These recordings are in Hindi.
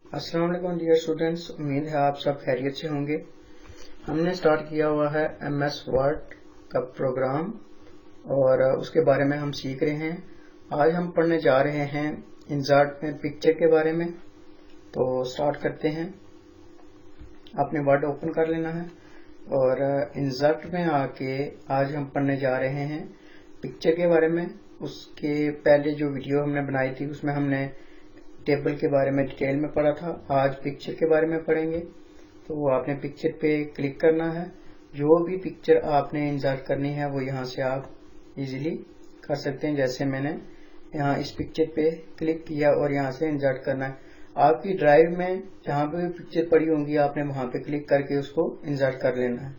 अस्सलाम वालेकुम डियर स्टूडेंट्स, उम्मीद है आप सब खैरियत से होंगे। हमने स्टार्ट किया हुआ है MS वर्ड का प्रोग्राम और उसके बारे में हम सीख रहे हैं। आज हम पढ़ने जा रहे हैं इंसर्ट में पिक्चर के बारे में। तो स्टार्ट करते हैं। आपने वर्ड ओपन कर लेना है और इंसर्ट में आके आज हम पढ़ने जा रहे हैं पिक्चर के बारे में। उसके पहले जो वीडियो हमने बनाई थी उसमें हमने टेबल के बारे में डिटेल में पढ़ा था। आज पिक्चर के बारे में पढ़ेंगे। तो आपने पिक्चर पे क्लिक करना है। जो भी पिक्चर आपने इंसर्ट करनी है वो यहाँ से आप इजीली कर सकते हैं। जैसे मैंने यहाँ इस पिक्चर पे क्लिक किया और यहाँ से इंसर्ट करना है। आपकी ड्राइव में जहाँ पे भी पिक्चर पड़ी होंगी आपने वहाँ पे क्लिक करके उसको इंसर्ट कर लेना है।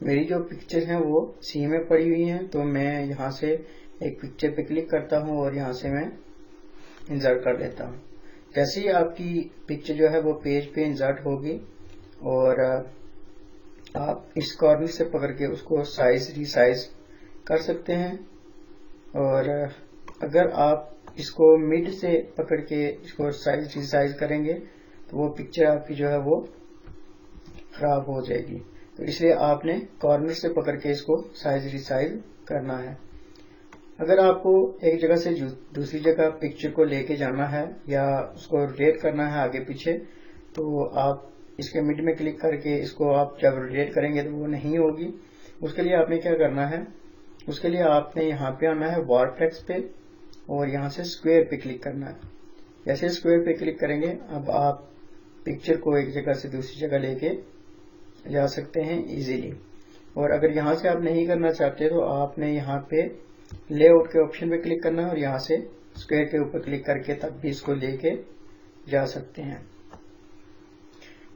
मेरी जो पिक्चर हैं वो सी में पड़ी हुई हैं, तो मैं यहाँ से एक पिक्चर पे क्लिक करता हूँ और यहाँ से मैं इंसर्ट कर लेता हूँ। जैसे ही आपकी पिक्चर जो है वो पेज पे इंसर्ट होगी और आप इस कॉर्नर से पकड़ के उसको साइज रिसाइज कर सकते हैं। और अगर आप इसको मिड से पकड़ के इसको साइज रिसाइज करेंगे तो वो पिक्चर आपकी जो है वो खराब हो जाएगी। तो इसलिए आपने कॉर्नर से पकड़ के इसको साइज रिसाइज करना है। अगर आपको एक जगह से दूसरी जगह पिक्चर को लेके जाना है या उसको रोटेट करना है आगे पीछे, तो आप इसके मिड में क्लिक करके इसको आप जब रोटेट करेंगे तो वो नहीं होगी। उसके लिए आपने क्या करना है, उसके लिए आपने यहाँ पे आना है वर्टेक्स पे और यहाँ से स्क्वायर पे क्लिक करना है। जैसे स्क्वायर पे क्लिक करेंगे अब आप पिक्चर को एक जगह से दूसरी जगह लेके जा सकते हैं इजीली। और अगर यहाँ से आप नहीं करना चाहते तो आपने यहाँ पे लेआउट के ऑप्शन पे क्लिक करना है और यहाँ से स्क्वायर के ऊपर क्लिक करके तब भी इसको लेके जा सकते हैं।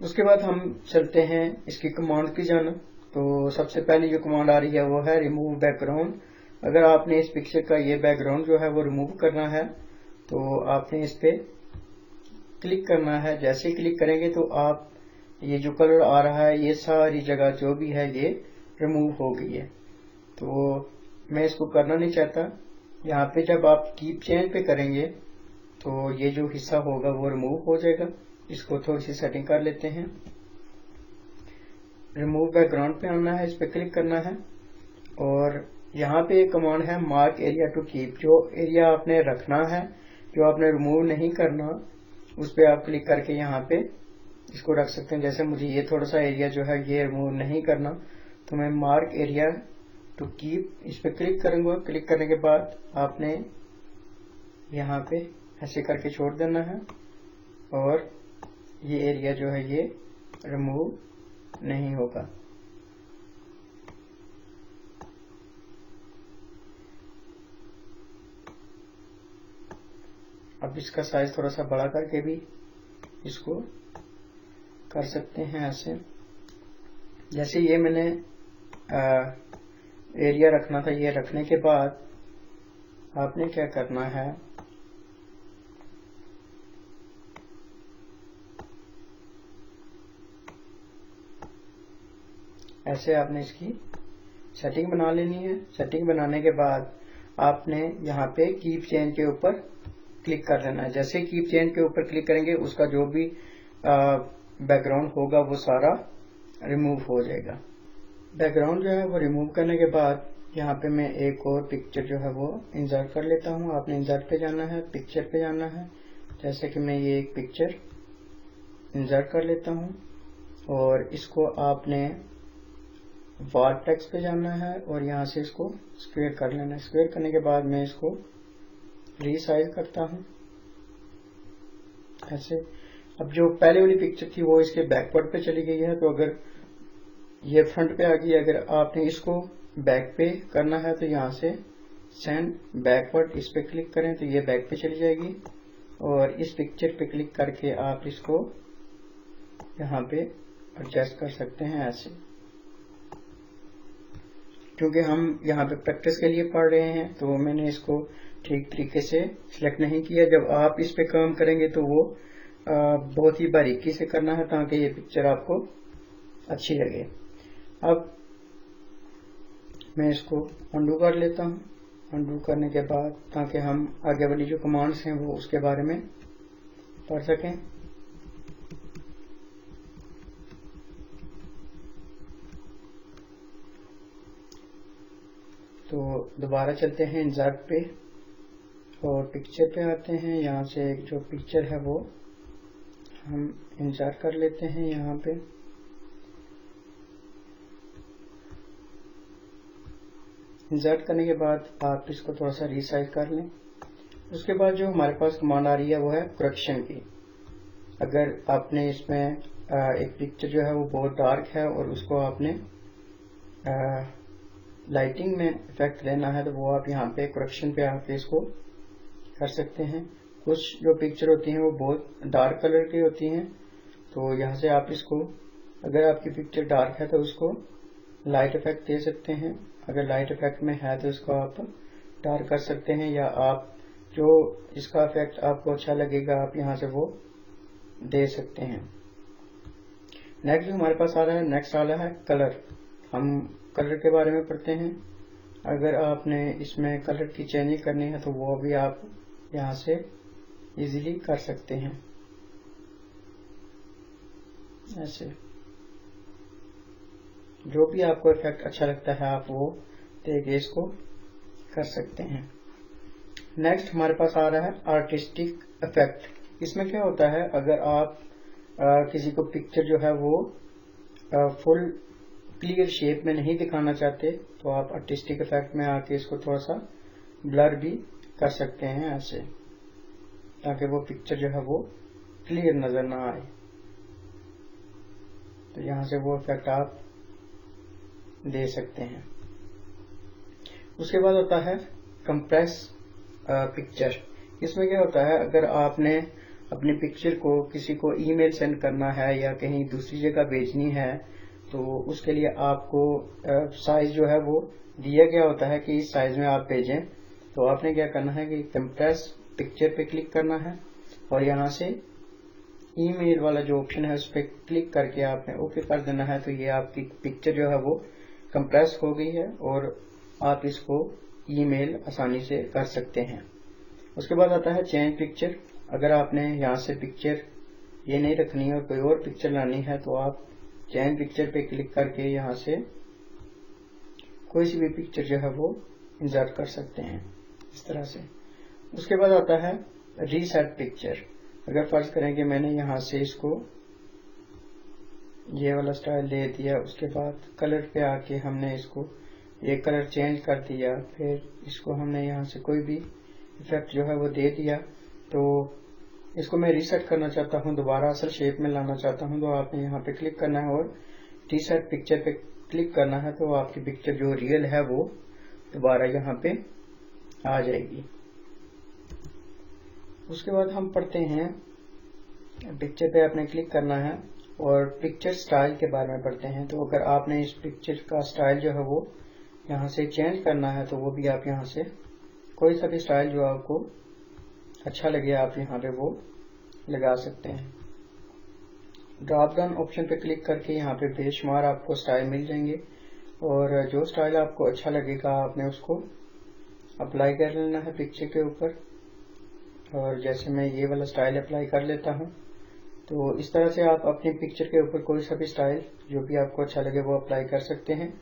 उसके बाद हम चलते हैं इसकी कमांड की जानब। तो सबसे पहले जो कमांड आ रही है वो है रिमूव बैकग्राउंड। अगर आपने इस पिक्चर का ये बैकग्राउंड जो है वो रिमूव करना है तो आपने इस पे क्लिक करना है। जैसे ही क्लिक करेंगे तो आप ये जो कलर आ रहा है ये सारी जगह जो भी है ये रिमूव हो गई है। तो मैं इसको करना नहीं चाहता। यहाँ पे जब आप कीप चेंज पे करेंगे तो ये जो हिस्सा होगा वो रिमूव हो जाएगा। इसको थोड़ी सी सेटिंग कर लेते हैं। रिमूव बैकग्राउंड पे आना है, इस पे क्लिक करना है और यहाँ पे एक कमांड है मार्क एरिया टू कीप। जो एरिया आपने रखना है, जो आपने रिमूव नहीं करना, उस पे आप क्लिक करके यहाँ पे इसको रख सकते हैं। जैसे मुझे ये थोड़ा सा एरिया जो है ये रिमूव नहीं करना, तो मैं मार्क एरिया टू कीप इस पे क्लिक करूंगा। क्लिक करने के बाद आपने यहाँ पे ऐसे करके छोड़ देना है और ये एरिया जो है ये रिमूव नहीं होगा। अब इसका साइज थोड़ा सा बड़ा करके भी इसको कर सकते हैं ऐसे। जैसे ये मैंने एरिया रखना था, ये रखने के बाद आपने क्या करना है, ऐसे आपने इसकी सेटिंग बना लेनी है। सेटिंग बनाने के बाद आपने यहाँ पे कीप चेंज के ऊपर क्लिक कर लेना है। जैसे कीप चेंज के ऊपर क्लिक करेंगे उसका जो भी बैकग्राउंड होगा वो सारा रिमूव हो जाएगा। बैकग्राउंड जो है वो रिमूव करने के बाद यहाँ पे मैं एक और पिक्चर जो है वो इंसर्ट कर लेता हूँ। आपने इंसर्ट पे जाना है, पिक्चर पे जाना है। जैसे कि मैं ये एक पिक्चर इंसर्ट कर लेता हूँ और इसको आपने वर्टेक्स पे जाना है और यहाँ से इसको स्क्वायर कर लेना है। स्क्वायर करने के बाद मैं इसको रीसाइज करता हूँ ऐसे। अब जो पहले वाली पिक्चर थी वो इसके बैकवर्ड पे चली गई है, तो अगर ये फ्रंट पे आ गई, अगर आपने इसको बैक पे करना है तो यहाँ से सेंड बैकवर्ड इस पे क्लिक करें तो ये बैक पे चली जाएगी। और इस पिक्चर पे क्लिक करके आप इसको यहाँ पे एडजस्ट कर सकते हैं ऐसे। क्योंकि हम यहाँ पे प्रैक्टिस के लिए पढ़ रहे हैं तो मैंने इसको ठीक तरीके से सिलेक्ट नहीं किया। जब आप इस पे काम करेंगे तो वो बहुत ही बारीकी से करना है ताकि ये पिक्चर आपको अच्छी लगे। अब मैं इसको अंडू कर लेता हूँ। अंडू करने के बाद ताकि हम आगे वाली जो कमांड्स हैं वो उसके बारे में पढ़ सकें। तो दोबारा चलते हैं इंसर्ट पे और पिक्चर पे आते हैं। यहाँ से एक जो पिक्चर है वो हम इंसर्ट कर लेते हैं। यहाँ पे इंसर्ट करने के बाद आप इसको थोड़ा सा रीसाइज कर लें। उसके बाद जो हमारे पास कमांड आ रही है वो है करेक्शन की। अगर आपने इसमें एक पिक्चर जो है वो बहुत डार्क है और उसको आपने लाइटिंग में इफेक्ट देना है तो वो आप यहाँ पे करेक्शन पे आके इसको कर सकते हैं। कुछ जो पिक्चर होती हैं वो बहुत डार्क कलर की होती हैं, तो यहाँ से आप इसको, अगर आपकी पिक्चर डार्क है तो उसको लाइट इफेक्ट दे सकते हैं। अगर लाइट इफेक्ट में है तो इसको आप डार्क कर सकते हैं, या आप जो इसका इफेक्ट आपको अच्छा लगेगा आप यहाँ से वो दे सकते हैं। नेक्स्ट जो हमारे पास आ रहा है, नेक्स्ट आ रहा है कलर। हम कलर के बारे में पढ़ते हैं। अगर आपने इसमें कलर की चेंजिंग करनी है तो वो भी आप यहाँ से इजीली कर सकते हैं। ऐसे जो भी आपको इफेक्ट अच्छा लगता है आप वो देके इसको कर सकते हैं। नेक्स्ट हमारे पास आ रहा है आर्टिस्टिक इफेक्ट। इसमें क्या होता है, अगर आप किसी को पिक्चर जो है वो फुल क्लियर शेप में नहीं दिखाना चाहते तो आप आर्टिस्टिक इफेक्ट में आके इसको थोड़ा सा ब्लर भी कर सकते हैं ऐसे, ताकि वो पिक्चर जो है वो क्लियर नजर ना आए। तो यहाँ से वो इफेक्ट आप दे सकते हैं। उसके बाद होता है कंप्रेस पिक्चर। इसमें क्या होता है, अगर आपने अपनी पिक्चर को किसी को ईमेल सेंड करना है या कहीं दूसरी जगह भेजनी है तो उसके लिए आपको साइज जो है वो दिया गया होता है कि इस साइज में आप भेजें। तो आपने क्या करना है कि कंप्रेस पिक्चर पे क्लिक करना है और यहाँ से ईमेल वाला जो ऑप्शन है उस पर क्लिक करके आपने ओके कर देना है। तो ये आपकी पिक्चर जो है वो कंप्रेस हो गई है और आप इसको ईमेल आसानी से कर सकते हैं। उसके बाद आता है चेंज पिक्चर। अगर आपने यहाँ से पिक्चर ये नहीं रखनी है और कोई और पिक्चर लानी है तो आप चेंज पिक्चर पे क्लिक करके यहाँ से कोई सी भी पिक्चर जो है वो इंसर्ट कर सकते हैं इस तरह से। उसके बाद आता है रीसेट पिक्चर। अगर फर्ज करें कि मैंने यहाँ से इसको ये वाला स्टाइल दे दिया, उसके बाद कलर पे आके हमने इसको ये कलर चेंज कर दिया, फिर इसको हमने यहाँ से कोई भी इफेक्ट जो है वो दे दिया, तो इसको मैं रीसेट करना चाहता हूँ, दोबारा असल शेप में लाना चाहता हूँ, तो आपने यहाँ पे क्लिक करना है और रीसेट पिक्चर पे क्लिक करना है। तो आपकी पिक्चर जो रियल है वो दोबारा यहाँ पे आ जाएगी। उसके बाद हम पढ़ते हैं, पिक्चर पे आपने क्लिक करना है और पिक्चर स्टाइल के बारे में पढ़ते हैं। तो अगर आपने इस पिक्चर का स्टाइल जो है वो यहाँ से चेंज करना है तो वो भी आप यहाँ से कोई सा भी स्टाइल जो आपको अच्छा लगे आप यहाँ पे वो लगा सकते हैं। ड्रॉप डाउन ऑप्शन पे क्लिक करके यहाँ पे बेशुमार आपको स्टाइल मिल जाएंगे और जो स्टाइल आपको अच्छा लगेगा आपने उसको अप्लाई कर लेना है पिक्चर के ऊपर। और जैसे मैं ये वाला स्टाइल अप्लाई कर लेता हूँ, तो इस तरह से आप अपनी पिक्चर के ऊपर कोई सा भी स्टाइल जो भी आपको अच्छा लगे वो अप्लाई कर सकते हैं।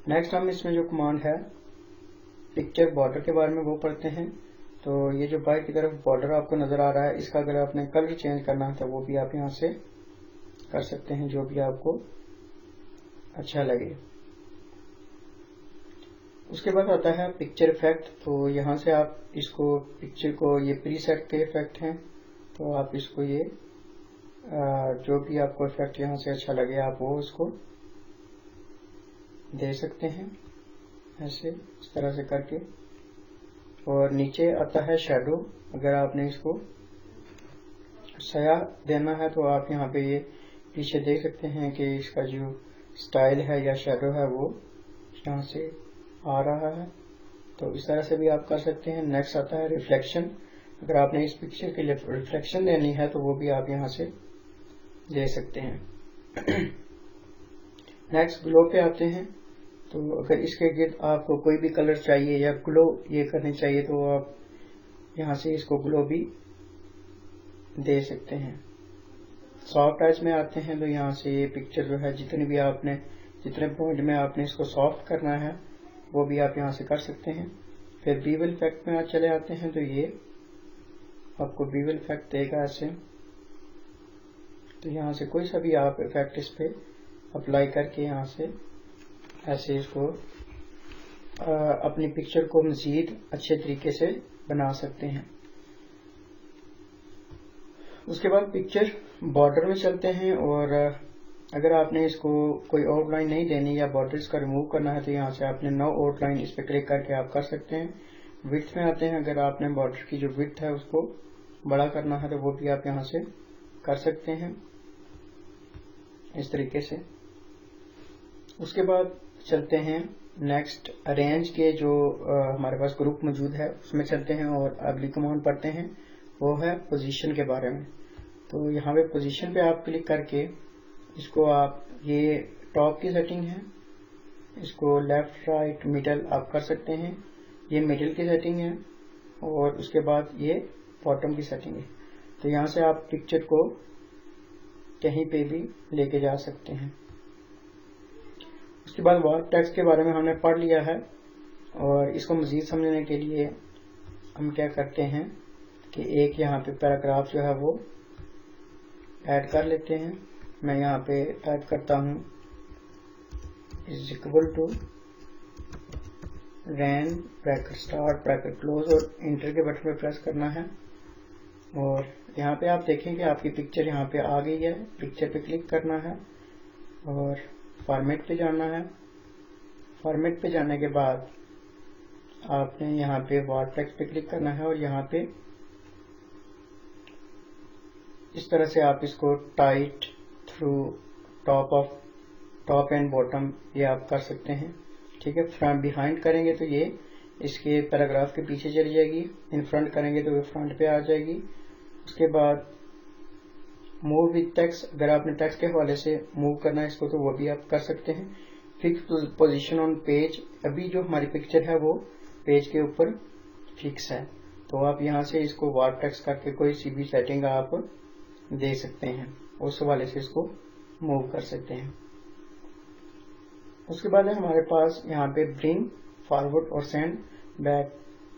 नेक्स्ट हम इसमें जो कमांड है पिक्चर बॉर्डर के बारे में वो पढ़ते हैं। तो ये जो बाहर की तरफ बॉर्डर आपको नजर आ रहा है, इसका अगर आपने कलर चेंज करना है तो वो भी आप यहाँ से कर सकते हैं, जो भी आपको अच्छा लगे। उसके बाद आता है पिक्चर इफेक्ट। तो यहाँ से आप इसको पिक्चर को, ये प्रीसेट के इफेक्ट हैं, तो आप इसको ये जो भी आपको इफेक्ट यहाँ से अच्छा लगे आप वो उसको दे सकते हैं ऐसे, इस तरह से करके। और नीचे आता है शैडो। अगर आपने इसको साया देना है तो आप यहाँ पे ये पीछे देख सकते हैं कि इसका जो स्टाइल है या शैडो है वो यहाँ से आ रहा है। तो इस तरह से भी आप कर सकते हैं। नेक्स्ट आता है रिफ्लेक्शन। अगर आपने इस पिक्चर के लिए रिफ्लेक्शन देनी है तो वो भी आप यहाँ से दे सकते हैं। नेक्स्ट ग्लो पे आते हैं। तो अगर इसके गिर्द आपको कोई भी कलर चाहिए या ग्लो ये करनी चाहिए तो आप यहाँ से इसको ग्लो भी दे सकते हैं। सॉफ्ट टच में आते हैं तो यहाँ से ये पिक्चर जो है जितने भी आपने जितने पॉइंट में आपने इसको सॉफ्ट करना है वो भी आप यहाँ से कर सकते हैं। फिर बीवल इफेक्ट में चले आते हैं तो ये आपको बीवल इफेक्ट देगा ऐसे। तो यहाँ से कोई सा भी आप इफेक्ट इस पे अप्लाई करके यहाँ से ऐसे इसको अपनी पिक्चर को मजीद अच्छे तरीके से बना सकते हैं। उसके बाद पिक्चर बॉर्डर में चलते हैं, और अगर आपने इसको कोई आउटलाइन नहीं देनी या बॉर्डर इसका रिमूव करना है तो यहाँ से आपने नो आउटलाइन इस पर क्लिक करके आप कर सकते हैं। विड्थ में आते हैं, अगर आपने बॉर्डर की जो विड्थ है उसको बड़ा करना है तो वो भी आप यहाँ से कर सकते हैं इस तरीके से। उसके बाद चलते हैं नेक्स्ट अरेंज के जो हमारे पास ग्रुप मौजूद है उसमें चलते हैं और अगली कमांड पढ़ते हैं, वो है पोजीशन के बारे में। तो यहाँ पे पोजीशन पे आप क्लिक करके इसको आप, ये टॉप की सेटिंग है, इसको लेफ्ट राइट मिडल आप कर सकते हैं। ये मिडल की सेटिंग है और उसके बाद ये बॉटम की सेटिंग है। तो यहाँ से आप पिक्चर को कहीं पे भी लेके जा सकते हैं। उसके बाद वार्प टेक्स्ट के बारे में हमने पढ़ लिया है, और इसको मजीद समझने के लिए हम क्या करते हैं कि एक यहाँ पे पैराग्राफ जो है वो ऐड कर लेते हैं। मैं यहाँ पे टाइप करता हूँ is equal to rand bracket start bracket close, और इंटर के बटन पे प्रेस करना है। और यहाँ पे आप देखें कि आपकी पिक्चर यहाँ पे आ गई है। पिक्चर पे क्लिक करना है और फॉर्मेट पे जाना है। फॉर्मेट पे जाने के बाद आपने यहाँ पे वार्प टेक्स्ट पे क्लिक करना है, और यहाँ पे इस तरह से आप इसको tight through top and bottom ये आप कर सकते हैं। ठीक है, फ्रंट बिहाइंड करेंगे तो ये इसके पैराग्राफ के पीछे चली जाएगी, इन फ्रंट करेंगे तो ये फ्रंट पे आ जाएगी। उसके बाद मूव विद टेक्स्ट, अगर आपने टेक्स्ट के हवाले से मूव करना है इसको तो वो भी आप कर सकते हैं। फिक्स पोजीशन ऑन पेज, अभी जो हमारी पिक्चर है वो पेज के ऊपर फिक्स है, तो आप यहाँ से इसको वार्प टेक्स्ट करके कोई सी भी सेटिंग आप दे सकते हैं, उस हवाले से इसको मूव कर सकते हैं। उसके बाद है हमारे पास यहाँ पे ब्रिंग फॉरवर्ड और सेंड बैक।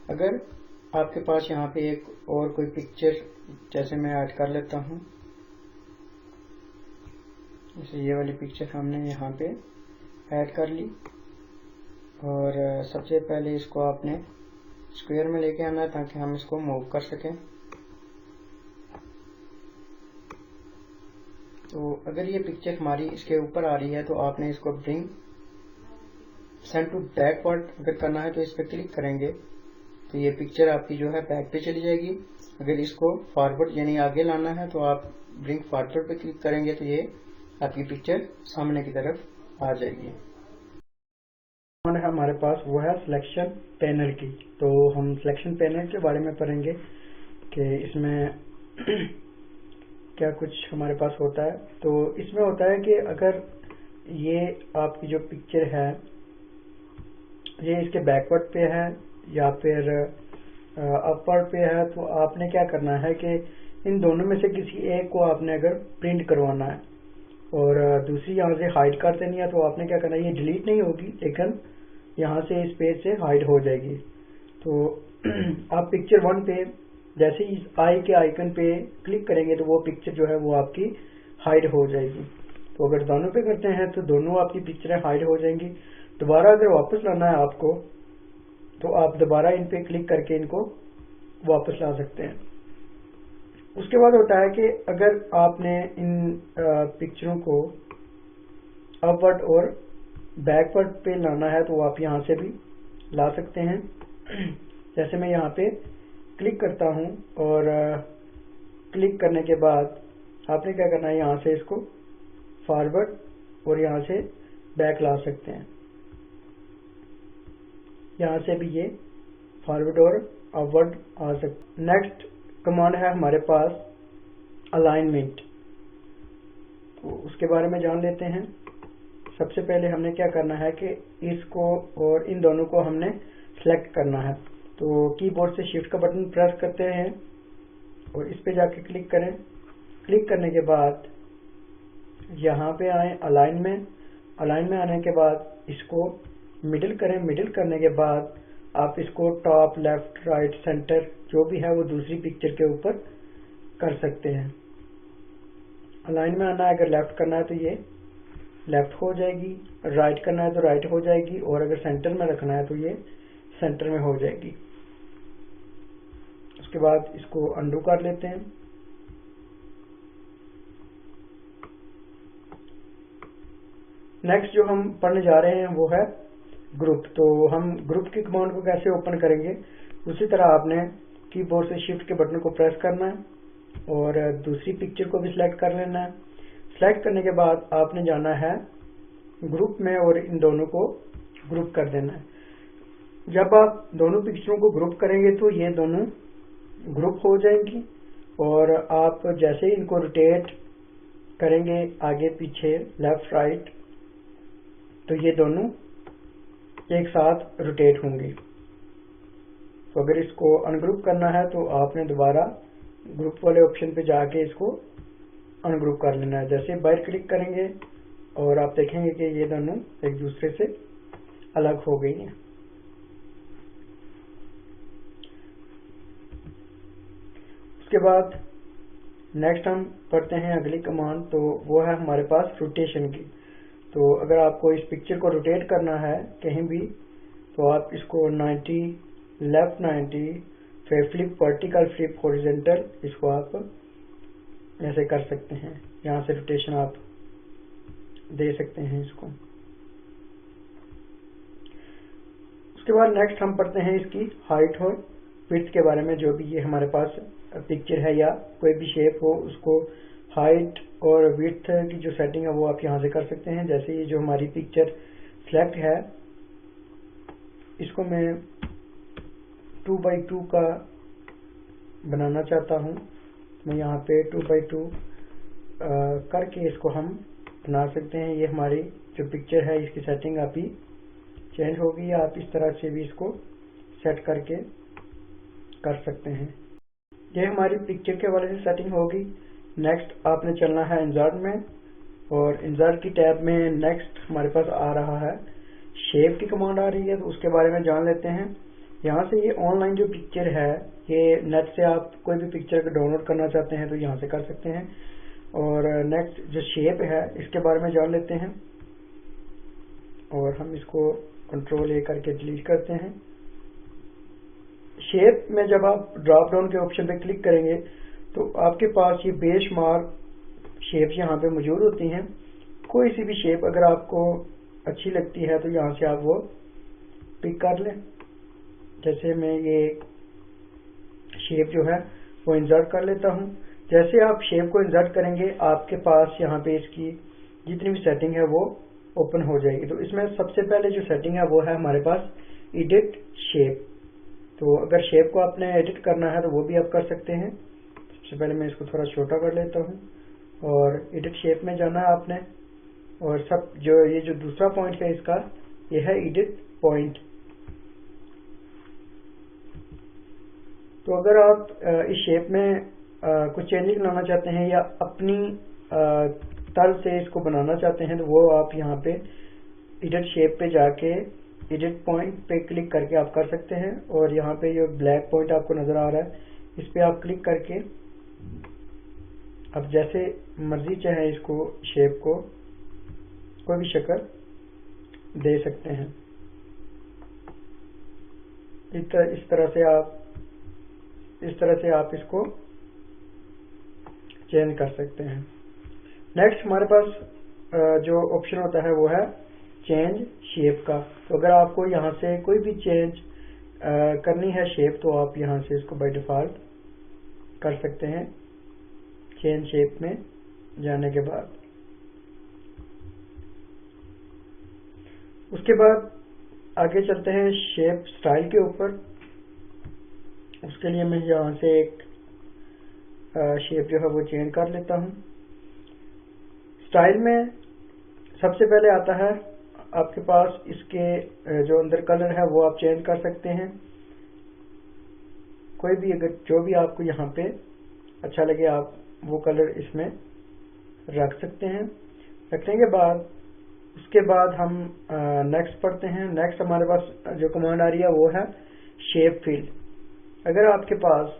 अगर आपके पास यहाँ पे एक और कोई पिक्चर, जैसे मैं ऐड कर लेता हूँ, जैसे ये वाली पिक्चर हमने यहाँ पे ऐड कर ली, और सबसे पहले इसको आपने स्क्वायर में लेके आना है ताकि हम इसको मूव कर सकें। तो अगर ये पिक्चर हमारी इसके ऊपर आ रही है तो आपने इसको ब्रिंग सेंड टू बैकवर्ड अगर करना है तो इस पर क्लिक करेंगे तो ये पिक्चर आपकी जो है बैक पे चली जाएगी। अगर इसको फॉरवर्ड यानी आगे लाना है तो आप ब्रिंग फॉरवर्ड पे क्लिक करेंगे तो ये आपकी पिक्चर सामने की तरफ आ जाएगी। हमारे पास वो है सिलेक्शन पैनल की। तो हम सिलेक्शन पैनल के बारे में पढ़ेंगे कि इसमें क्या कुछ हमारे पास होता है। तो इसमें होता है कि अगर ये आपकी जो पिक्चर है ये इसके बैकवर्ड पे है या फिर अपवर्ड पे है, तो आपने क्या करना है कि इन दोनों में से किसी एक को आपने अगर प्रिंट करवाना है और दूसरी यहाँ से हाइड कर देनी है, तो आपने क्या करना है, ये डिलीट नहीं होगी लेकिन यहाँ से इस पेज से हाइड हो जाएगी। तो आप पिक्चर 1 पे जैसे ही इस आई के आइकन पे क्लिक करेंगे तो वो पिक्चर जो है वो आपकी हाइड हो जाएगी। तो अगर दोनों पे करते हैं तो दोनों आपकी पिक्चरें हाइड हो जाएंगी। दोबारा अगर वापस लाना है आपको तो आप दोबारा इन पे क्लिक करके इनको वापस ला सकते हैं। उसके बाद होता है कि अगर आपने इन पिक्चरों को अपवर्ड और बैकवर्ड पे लाना है तो आप यहाँ से भी ला सकते हैं। जैसे मैं यहाँ पे क्लिक करता हूँ और क्लिक करने के बाद आपने क्या करना है, यहाँ से इसको फॉरवर्ड और यहाँ से बैक ला सकते हैं। यहाँ से भी ये फॉरवर्ड और अपवर्ड आ सकते। नेक्स्ट कमांड है हमारे पास अलाइनमेंट। तो उसके बारे में जान लेते हैं। सबसे पहले हमने क्या करना है कि इसको और इन दोनों को हमने सेलेक्ट करना है। तो कीबोर्ड से शिफ्ट का बटन प्रेस करते हैं और इस पे जाके क्लिक करें। क्लिक करने के बाद यहाँ पे आए अलाइन में। अलाइन में आने के बाद इसको मिडिल करें। मिडिल करने के बाद आप इसको टॉप, लेफ्ट, राइट, सेंटर जो भी है वो दूसरी पिक्चर के ऊपर कर सकते हैं। अलाइन में आना है, अगर लेफ्ट करना है तो ये लेफ्ट हो जाएगी, राइट करना है तो राइट हो जाएगी, और अगर सेंटर में रखना है तो ये सेंटर में हो जाएगी। उसके बाद इसको अंडू कर लेते हैं। नेक्स्ट जो हम पढ़ने जा रहे हैं वो है ग्रुप। तो हम ग्रुप की कमांड को कैसे ओपन करेंगे, उसी तरह आपने कीबोर्ड से शिफ्ट के बटन को प्रेस करना है और दूसरी पिक्चर को भी सिलेक्ट कर लेना है। सिलेक्ट करने के बाद आपने जाना है ग्रुप में और इन दोनों को ग्रुप कर देना है। जब आप दोनों पिक्चरों को ग्रुप करेंगे तो ये दोनों ग्रुप हो जाएंगी, और आप जैसे ही इनको रोटेट करेंगे आगे पीछे, लेफ्ट राइट, तो ये दोनों एक साथ रोटेट होंगे। तो अगर इसको अनग्रुप करना है तो आपने दोबारा ग्रुप वाले ऑप्शन पे जाके इसको अनग्रुप कर लेना है। जैसे बाहर क्लिक करेंगे और आप देखेंगे कि ये दोनों एक दूसरे से अलग हो गई हैं। उसके बाद नेक्स्ट हम पढ़ते हैं अगली कमांड, तो वो है हमारे पास रोटेशन की। तो अगर आपको इस पिक्चर को रोटेट करना है कहीं भी, तो आप इसको 90, लेफ्ट 90, फिर फ्लिप वर्टिकल, फ्लिप हॉरिजॉन्टल, इसको आप ऐसे कर सकते हैं। यहाँ से रोटेशन आप दे सकते हैं इसको। उसके बाद नेक्स्ट हम पढ़ते हैं इसकी हाइट और विड्थ के बारे में। जो भी ये हमारे पास पिक्चर है या कोई भी शेप हो, उसको हाइट और विड्थ की जो सेटिंग है वो आप यहाँ से कर सकते हैं। जैसे ये जो हमारी पिक्चर सिलेक्ट है, इसको मैं 2x2 का बनाना चाहता हूँ। मैं यहाँ पे 2x2 करके इसको हम बना सकते हैं। ये हमारी जो पिक्चर है इसकी सेटिंग अभी चेंज होगी। आप इस तरह से भी इसको सेट करके कर सकते हैं। ये हमारी पिक्चर के वाले से सेटिंग होगी। नेक्स्ट आपने चलना है इंसर्ट में, और इंसर्ट की टैब में नेक्स्ट हमारे पास आ रहा है शेप की कमांड आ रही है, तो उसके बारे में जान लेते हैं। यहाँ से ये ऑनलाइन जो पिक्चर है, ये नेट से आप कोई भी पिक्चर को डाउनलोड करना चाहते हैं तो यहाँ से कर सकते हैं। और नेक्स्ट जो शेप है इसके बारे में जान लेते हैं, और हम इसको कंट्रोल A करके डिलीट करते हैं। शेप में जब आप ड्रॉप डाउन के ऑप्शन पे क्लिक करेंगे तो आपके पास ये बेशुमार शेप्स यहाँ पे मौजूद होती हैं। कोई सी भी शेप अगर आपको अच्छी लगती है तो यहाँ से आप वो पिक कर लें। जैसे मैं ये शेप जो है वो इंसर्ट कर लेता हूँ। जैसे आप शेप को इंसर्ट करेंगे आपके पास यहाँ पे इसकी जितनी भी सेटिंग है वो ओपन हो जाएगी। तो इसमें सबसे पहले जो सेटिंग है वो है हमारे पास एडिट शेप। तो अगर शेप को आपने एडिट करना है तो वो भी आप कर सकते हैं। सबसे पहले मैं इसको थोड़ा छोटा कर लेता हूँ, और एडिट शेप में जाना है आपने, और सब जो ये जो दूसरा पॉइंट है इसका, ये है एडिट पॉइंट। तो अगर आप इस शेप में कुछ चेंजिंग लाना चाहते हैं या अपनी तल से इसको बनाना चाहते हैं तो वो आप यहाँ पे एडिट शेप पे जाके एडिट पॉइंट पे क्लिक करके आप कर सकते हैं। और यहाँ पे जो ब्लैक पॉइंट आपको नजर आ रहा है इस पे आप क्लिक करके अब जैसे मर्जी चाहे इसको शेप को कोई भी शक्ल दे सकते हैं। इस तरह से आप इसको चेंज कर सकते हैं। नेक्स्ट हमारे पास जो ऑप्शन होता है वो है चेंज शेप का। तो अगर आपको यहाँ से कोई भी चेंज करनी है शेप, तो आप यहाँ से इसको बाय डिफॉल्ट कर सकते हैं चेंज शेप में जाने के बाद। उसके बाद आगे चलते हैं शेप स्टाइल के ऊपर। उसके लिए मैं यहाँ से एक शेप जो है वो चेंज कर लेता हूँ। स्टाइल में सबसे पहले आता है आपके पास इसके जो अंदर कलर है वो आप चेंज कर सकते हैं। कोई भी अगर जो भी आपको यहाँ पे अच्छा लगे आप वो कलर इसमें रख सकते हैं। रखने के बाद उसके बाद हम नेक्स्ट पढ़ते हैं। नेक्स्ट हमारे पास जो कमांड आ रही है वो है शेप फिल। अगर आपके पास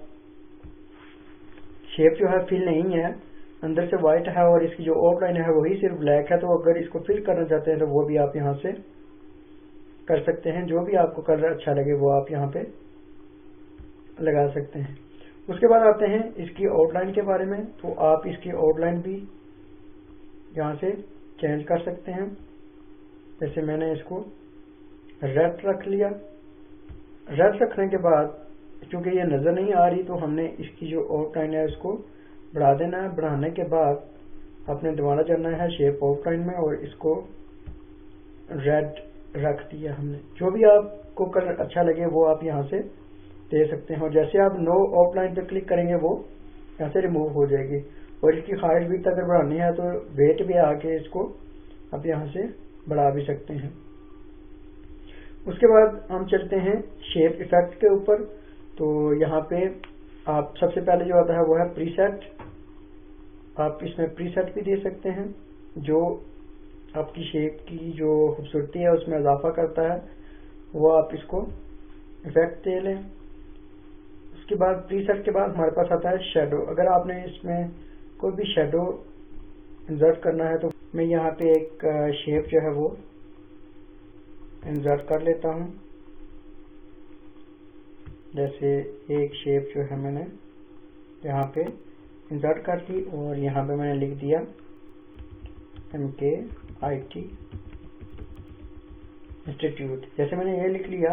शेप जो है फिल नहीं है, अंदर से वाइट है और इसकी जो आउटलाइन है वही सिर्फ ब्लैक है, तो अगर इसको फिल करना चाहते हैं तो वो भी आप यहाँ से कर सकते हैं। जो भी आपको कलर अच्छा लगे वो आप यहाँ पे लगा सकते हैं। उसके बाद आते हैं इसकी आउटलाइन के बारे में। तो आप इसकी आउटलाइन भी यहाँ से चेंज कर सकते हैं। जैसे मैंने इसको रेड रख लिया। रेड रखने के बाद क्योंकि ये नजर नहीं आ रही, तो हमने इसकी जो आउटलाइन है उसको बढ़ा देना है। बढ़ाने के बाद आपने दोबारा जाना है शेप आउटलाइन में और इसको रेड रख दिया हमने। जो भी आपको कलर अच्छा लगे वो आप यहाँ से दे सकते हैं। और जैसे आप नो आउटलाइन पे क्लिक करेंगे वो यहाँ से रिमूव हो जाएगी। और इसकी हाइट भी अगर बढ़ानी है तो वेट भी आके इसको आप यहाँ से बढ़ा भी सकते हैं। उसके बाद हम चलते हैं शेप इफेक्ट के ऊपर। तो यहाँ पे आप सबसे पहले जो आता है वो है प्रीसेट। आप इसमें प्रीसेट भी दे सकते हैं जो आपकी शेप की जो खूबसूरती है उसमें इजाफा करता है, वो आप इसको इफेक्ट दे लें। उसके बाद प्रीसेट के बाद हमारे पास आता है शेडो। अगर आपने इसमें कोई भी शेडो इंसर्ट करना है तो मैं यहाँ पे एक शेप जो है वो इंसर्ट कर लेता हूँ। जैसे एक शेप जो है मैंने यहाँ पे इंसर्ट कर दी और यहाँ पे मैंने लिख दिया MKIT इंस्टीट्यूट। जैसे मैंने ये लिख लिया।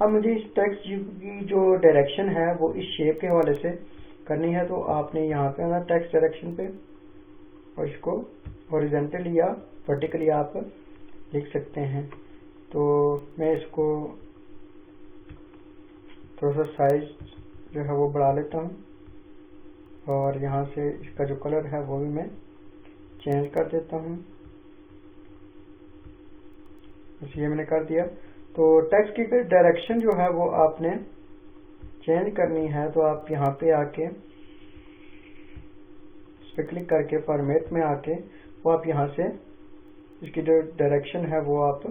अब मुझे इस टेक्स्ट की जो डायरेक्शन है वो इस शेप के हवाले से करनी है, तो आपने यहाँ पे आना टेक्स्ट डायरेक्शन पे और इसको हॉरिजॉन्टली या वर्टिकली आप लिख सकते हैं। तो मैं इसको थोड़ा सा साइज जो है वो बढ़ा लेता हूँ और यहाँ से इसका जो कलर है वो भी मैं चेंज कर देता हूँ। ये मैंने कर दिया। तो टेक्स्ट की डायरेक्शन जो है वो आपने चेंज करनी है, तो आप यहाँ पे आके इस पर क्लिक करके फॉर्मेट में आके वो आप यहाँ से इसकी जो डायरेक्शन है वो आप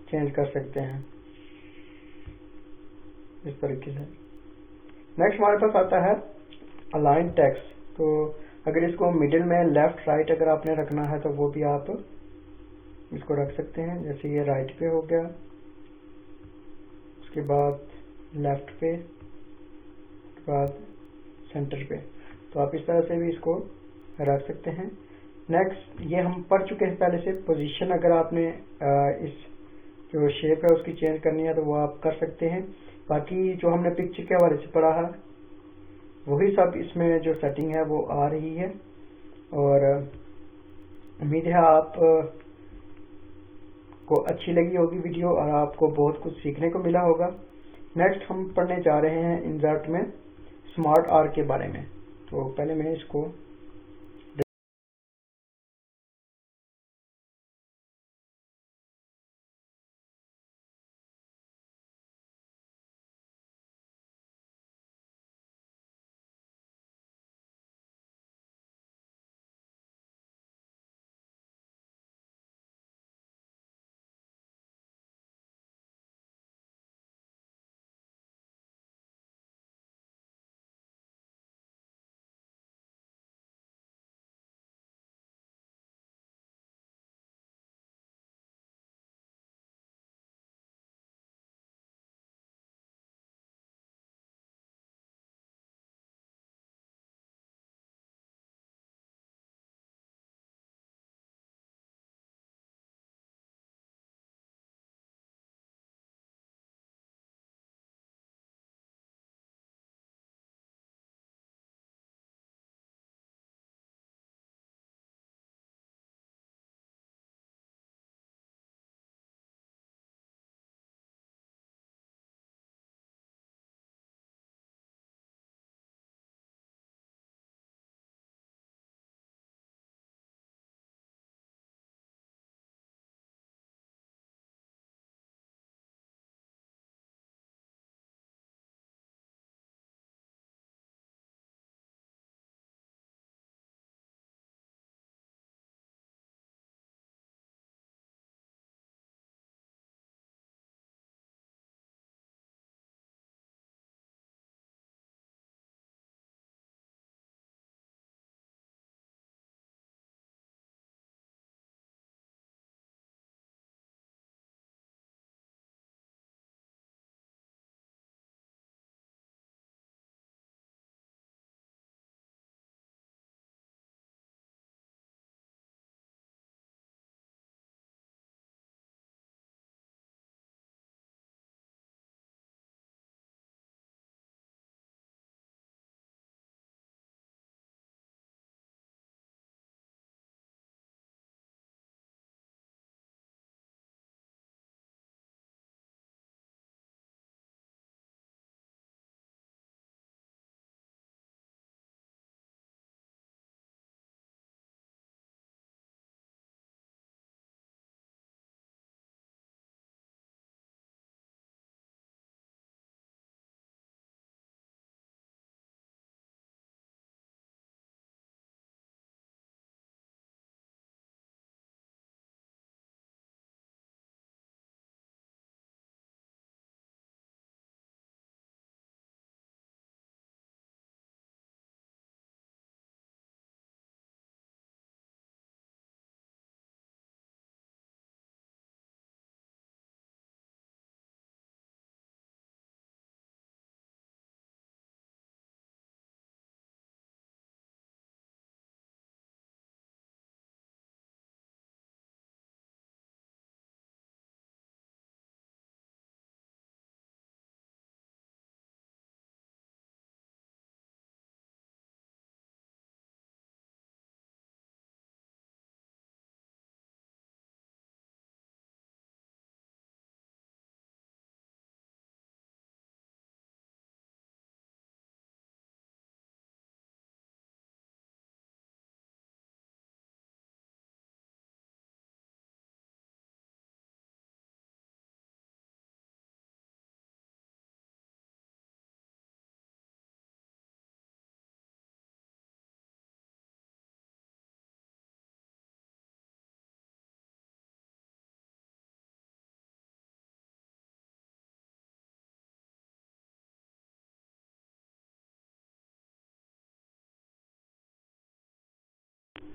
चेंज कर सकते हैं इस तरीके से। नेक्स्ट हमारे पास आता है अलाइन टेक्स्ट। तो अगर इसको मिडिल में लेफ्ट राइट अगर आपने रखना है तो वो भी आप इसको रख सकते हैं। जैसे ये राइट पे हो गया, उसके बाद लेफ्ट पे, उसके बाद सेंटर पे, तो आप इस तरह से भी इसको रख सकते हैं। नेक्स्ट ये हम पढ़ चुके हैं पहले से पोजीशन। अगर आपने इस जो शेप है उसकी चेंज करनी है तो वो आप कर सकते हैं। बाकी जो हमने पिक्चर के हवाले से पढ़ा है वही सब इसमें जो सेटिंग है वो आ रही है। और उम्मीद है आप को अच्छी लगी होगी वीडियो और आपको बहुत कुछ सीखने को मिला होगा। नेक्स्ट हम पढ़ने जा रहे हैं इंसर्ट में स्मार्ट आर्क के बारे में। तो पहले मैं इसको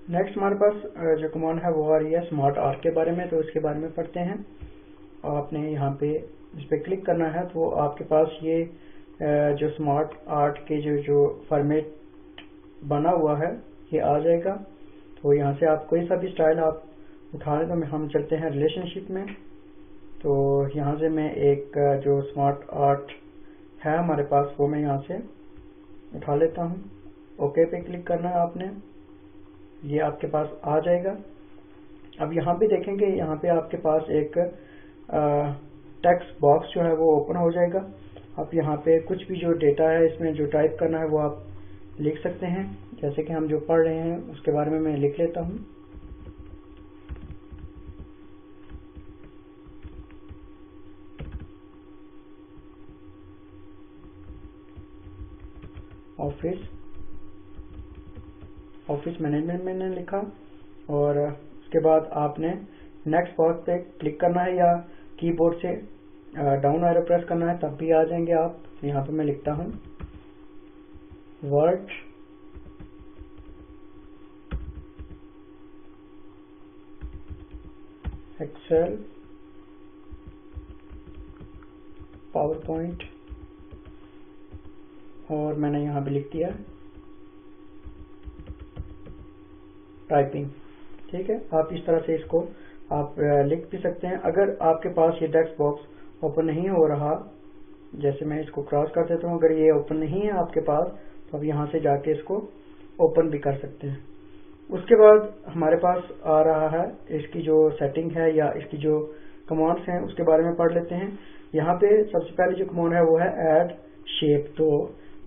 नेक्स्ट हमारे पास जो कमांड है वो आ रही है स्मार्ट आर्ट के बारे में, तो इसके बारे में पढ़ते हैं। आपने यहाँ पे इस पर क्लिक करना है तो आपके पास ये जो स्मार्ट आर्ट के जो फॉर्मेट बना हुआ है ये आ जाएगा। तो यहाँ से आप कोई सा भी स्टाइल आप उठा लें। तो हम चलते हैं रिलेशनशिप में। तो यहाँ से मैं एक जो स्मार्ट आर्ट है हमारे पास वो मैं यहाँ से उठा लेता हूँ। ओके पे क्लिक करना है आपने, ये आपके पास आ जाएगा। अब यहाँ पे देखेंगे, यहाँ पे आपके पास एक टेक्स्ट बॉक्स जो है वो ओपन हो जाएगा। आप यहाँ पे कुछ भी जो डेटा है इसमें जो टाइप करना है वो आप लिख सकते हैं। जैसे कि हम जो पढ़ रहे हैं उसके बारे में मैं लिख लेता हूँ। ऑफिस मैनेजमेंट मैंने लिखा, और उसके बाद आपने नेक्स्ट बॉक्स पे क्लिक करना है या कीबोर्ड से डाउन एरो प्रेस करना है, तब भी आ जाएंगे आप। यहाँ पे मैं लिखता हूँ वर्ड एक्सेल पावर पॉइंट, और मैंने यहाँ पे लिख दिया टाइपिंग। ठीक है, आप इस तरह से इसको आप लिख भी सकते हैं। अगर आपके पास ये टेक्स्ट बॉक्स ओपन नहीं हो रहा, जैसे मैं इसको क्रॉस कर देता हूँ, अगर ये ओपन नहीं है आपके पास तो आप यहाँ से जाके इसको ओपन भी कर सकते हैं। उसके बाद हमारे पास आ रहा है इसकी जो सेटिंग है या इसकी जो कमांड्स हैं उसके बारे में पढ़ लेते हैं। यहाँ पे सबसे पहले जो कमांड है वो है ऐड शेप। तो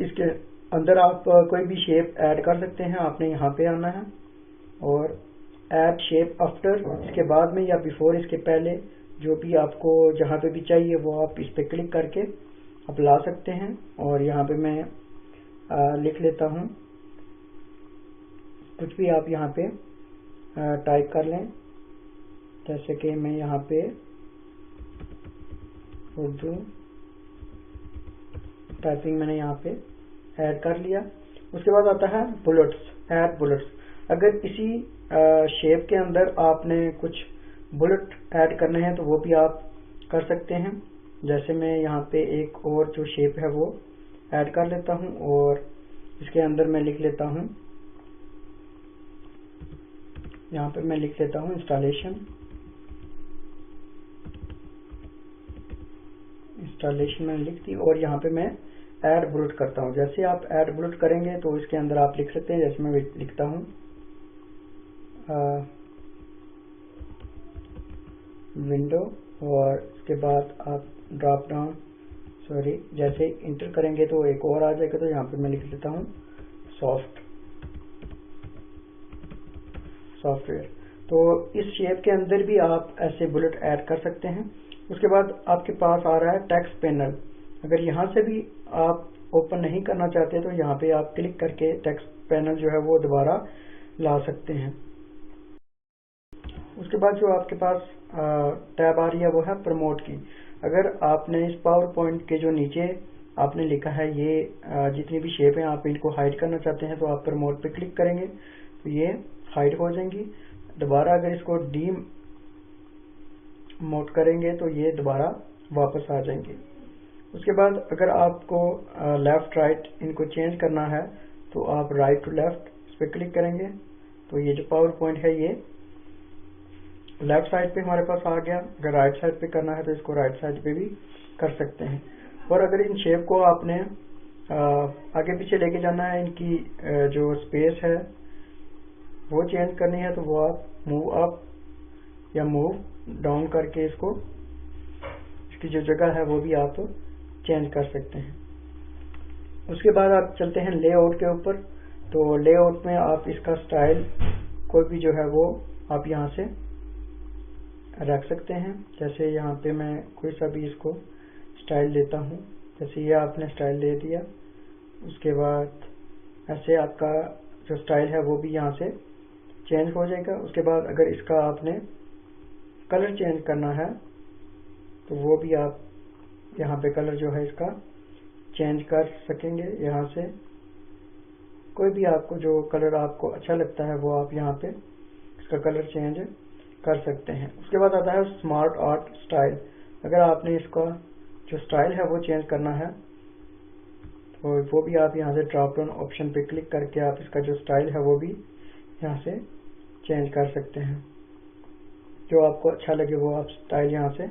इसके अंदर आप कोई भी शेप ऐड कर सकते हैं। आपने यहाँ पे आना है और ऐड शेप आफ्टर, इसके बाद में या बिफोर, इसके पहले जो भी आपको जहाँ पे भी चाहिए वो आप इस पे क्लिक करके आप ला सकते हैं। और यहाँ पे मैं लिख लेता हूँ, कुछ भी आप यहाँ पे टाइप कर लें। जैसे कि मैं यहाँ पे उर्दू टाइपिंग मैंने यहाँ पे ऐड कर लिया। उसके बाद आता है बुलेट्स, ऐड बुलेट्स। अगर इसी शेप के अंदर आपने कुछ बुलेट ऐड करने हैं तो वो भी आप कर सकते हैं। जैसे मैं यहाँ पे एक और जो शेप है वो ऐड कर लेता हूँ और इसके अंदर मैं लिख लेता हूँ, यहाँ पे मैं लिख लेता हूँ इंस्टॉलेशन मैंने लिख दी, और यहाँ पे मैं ऐड बुलेट करता हूँ। जैसे आप ऐड बुलेट करेंगे तो इसके अंदर आप लिख सकते हैं, जैसे मैं लिखता हूँ विंडो, और इसके बाद आप ड्रॉप डाउन जैसे इंटर करेंगे तो एक और आ जाएगा। तो यहाँ पे मैं लिख लेता हूँ सॉफ्टवेयर। तो इस शेप के अंदर भी आप ऐसे बुलेट ऐड कर सकते हैं। उसके बाद आपके पास आ रहा है टेक्स्ट पैनल। अगर यहाँ से भी आप ओपन नहीं करना चाहते तो यहाँ पे आप क्लिक करके टेक्स्ट पैनल जो है वो दोबारा ला सकते हैं। उसके बाद जो आपके पास टैब आ रही है वो है प्रमोट की। अगर आपने इस पावर पॉइंट के जो नीचे आपने लिखा है ये जितनी भी शेप है आप इनको हाइड करना चाहते हैं तो आप प्रमोट पे क्लिक करेंगे तो ये हाइड हो जाएंगी। दोबारा अगर इसको डीमोट करेंगे तो ये दोबारा वापस आ जाएंगे। उसके बाद अगर आपको लेफ्ट राइट इनको चेंज करना है तो आप राइट टू लेफ्ट इस पर क्लिक करेंगे तो ये जो पावर पॉइंट है ये लेफ्ट साइड पे हमारे पास आ गया। अगर राइट साइड पे करना है तो इसको राइट साइड पे भी कर सकते हैं। और अगर इन शेप को आपने आगे पीछे लेके जाना है, इनकी जो स्पेस है वो चेंज करनी है तो वो आप मूव अप या मूव डाउन करके इसको इसकी जो जगह है वो भी आप चेंज कर सकते हैं। उसके बाद आप चलते हैं लेआउट के ऊपर। तो लेआउट में आप इसका स्टाइल कोई भी जो है वो आप यहाँ से रख सकते हैं। जैसे यहाँ पे मैं कोई सा भी इसको स्टाइल देता हूँ, जैसे ये आपने स्टाइल दे दिया। उसके बाद ऐसे आपका जो स्टाइल है वो भी यहाँ से चेंज हो जाएगा। उसके बाद अगर इसका आपने कलर चेंज करना है तो वो भी आप यहाँ पे कलर जो है इसका चेंज कर सकेंगे यहाँ से। कोई भी आपको जो कलर आपको अच्छा लगता है वो आप यहाँ पे इसका कलर चेंज कर सकते हैं। उसके बाद आता है स्मार्ट आर्ट स्टाइल। अगर आपने इसका जो स्टाइल है वो चेंज करना है तो वो भी आप यहाँ से ड्रॉप डाउन ऑप्शन पे क्लिक करके आप इसका जो स्टाइल है वो भी यहाँ से चेंज कर सकते हैं। जो आपको अच्छा लगे वो आप स्टाइल यहाँ से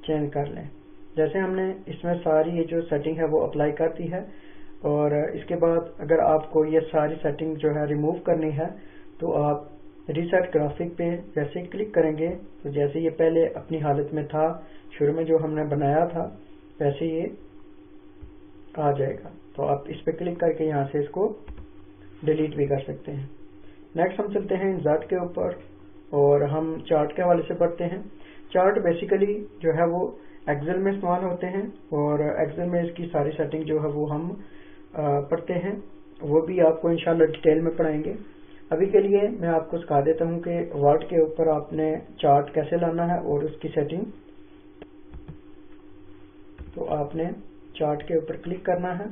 चेंज कर लें। जैसे हमने इसमें सारी ये जो सेटिंग है वो अप्लाई कर दी है, और इसके बाद अगर आपको ये सारी सेटिंग जो है रिमूव करनी है तो आप रीसेट ग्राफिक पे जैसे क्लिक करेंगे तो जैसे ये पहले अपनी हालत में था, शुरू में जो हमने बनाया था, वैसे ये आ जाएगा। तो आप इस पे क्लिक करके यहाँ से इसको डिलीट भी कर सकते हैं। नेक्स्ट हम चलते हैं इंसर्ट के ऊपर और हम चार्ट के हवाले से पढ़ते हैं। चार्ट बेसिकली जो है वो एक्सेल में इस्तेमाल होते हैं और एक्सेल में इसकी सारी सेटिंग जो है वो हम पढ़ते हैं, वो भी आपको इंशाल्लाह डिटेल में पढ़ाएंगे। अभी के लिए मैं आपको सिखा देता हूँ कि वर्ड के ऊपर आपने चार्ट कैसे लाना है और उसकी सेटिंग। तो आपने चार्ट के ऊपर क्लिक करना है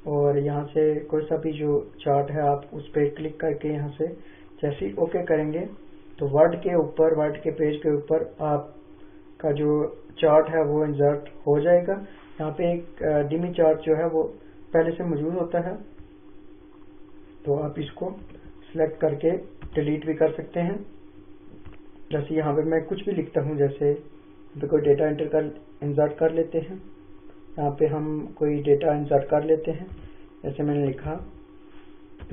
और यहाँ से कोई सा भी जो चार्ट है आप उस पर क्लिक करके यहाँ से जैसे ही ओके करेंगे तो वर्ड के ऊपर, वर्ड के पेज के ऊपर आपका जो चार्ट है वो इंसर्ट हो जाएगा। यहाँ पे एक डिमी चार्ट जो है वो पहले से मौजूद होता है, तो आप इसको सिलेक्ट करके डिलीट भी कर सकते हैं। जैसे यहाँ पे मैं कुछ भी लिखता हूँ, जैसे कोई डेटा इंसर्ट कर लेते हैं, यहाँ पे हम कोई डेटा इंसर्ट कर लेते हैं। जैसे मैंने लिखा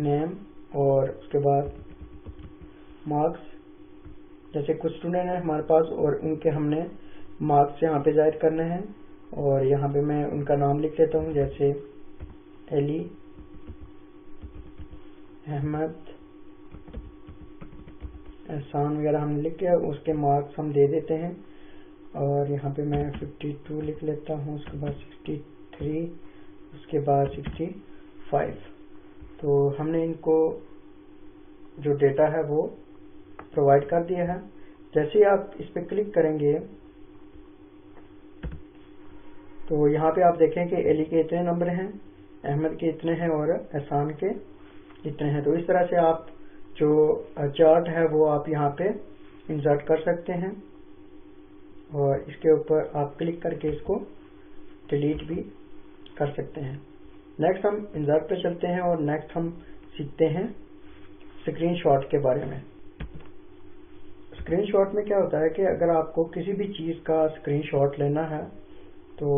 नेम और उसके बाद मार्क्स। जैसे कुछ स्टूडेंट है हमारे पास और उनके हमने मार्क्स यहाँ पे जाहिर करने हैं, और यहाँ पे मैं उनका नाम लिख लेता हूँ, जैसे अली अहमद एहसान वगैरह हमने लिख के उसके मार्क्स हम दे देते हैं। और यहाँ पे मैं 52 लिख लेता हूँ, उसके बाद 63, उसके बाद 65। तो हमने इनको जो डेटा है वो प्रोवाइड कर दिया है। जैसे ही आप इस पे क्लिक करेंगे तो यहाँ पे आप देखें कि अली के इतने नंबर हैं, अहमद के इतने हैं और एहसान के इतने हैं। तो इस तरह से आप जो चार्ट है वो आप यहाँ पे इंसर्ट कर सकते हैं और इसके ऊपर आप क्लिक करके इसको डिलीट भी कर सकते हैं। नेक्स्ट हम इंसर्ट पे चलते हैं और नेक्स्ट हम सीखते हैं स्क्रीनशॉट के बारे में। स्क्रीनशॉट में क्या होता है कि अगर आपको किसी भी चीज़ का स्क्रीनशॉट लेना है तो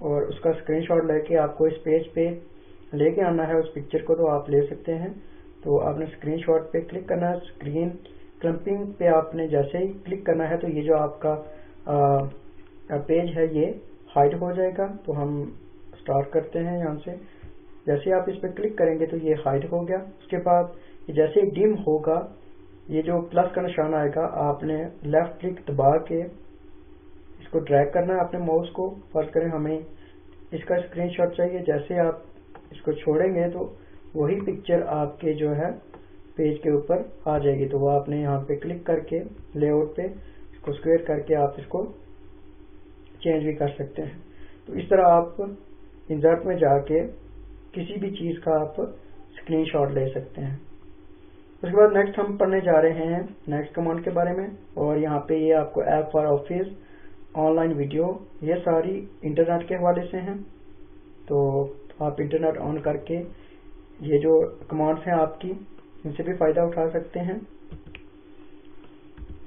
और उसका स्क्रीनशॉट लेके आपको इस पेज पे लेके आना है उस पिक्चर को, तो आप ले सकते हैं। तो आपने स्क्रीनशॉट पे क्लिक करना है। स्क्रीन क्लम्पिंग पे आपने जैसे ही क्लिक करना है तो ये जो आपका पेज है ये हाइड हो जाएगा। तो हम स्टार्ट करते हैं यहाँ से। जैसे आप इस पे क्लिक करेंगे तो ये हाइड हो गया। उसके बाद जैसे ही डिम होगा, ये जो प्लस का निशान आएगा, आपने लेफ्ट क्लिक दबा के इसको ड्रैग करना है अपने माउस को। फर्ज करें हमें इसका स्क्रीनशॉट चाहिए, जैसे आप इसको छोड़ेंगे तो वही पिक्चर आपके जो है पेज के ऊपर आ जाएगी। तो वो आपने यहाँ पे क्लिक करके लेआउट पे इसको स्क्वायर करके आप इसको चेंज भी कर सकते हैं। तो इस तरह आप इंसर्ट में जाके किसी भी चीज़ का आप स्क्रीनशॉट ले सकते हैं। उसके बाद नेक्स्ट हम पढ़ने जा रहे हैं नेक्स्ट कमांड के बारे में, और यहाँ पे ये आपको app for office, online video, ये सारी इंटरनेट के हवाले से हैं। तो आप इंटरनेट ऑन करके ये जो कमांड्स हैं आपकी, इनसे भी फ़ायदा उठा सकते हैं।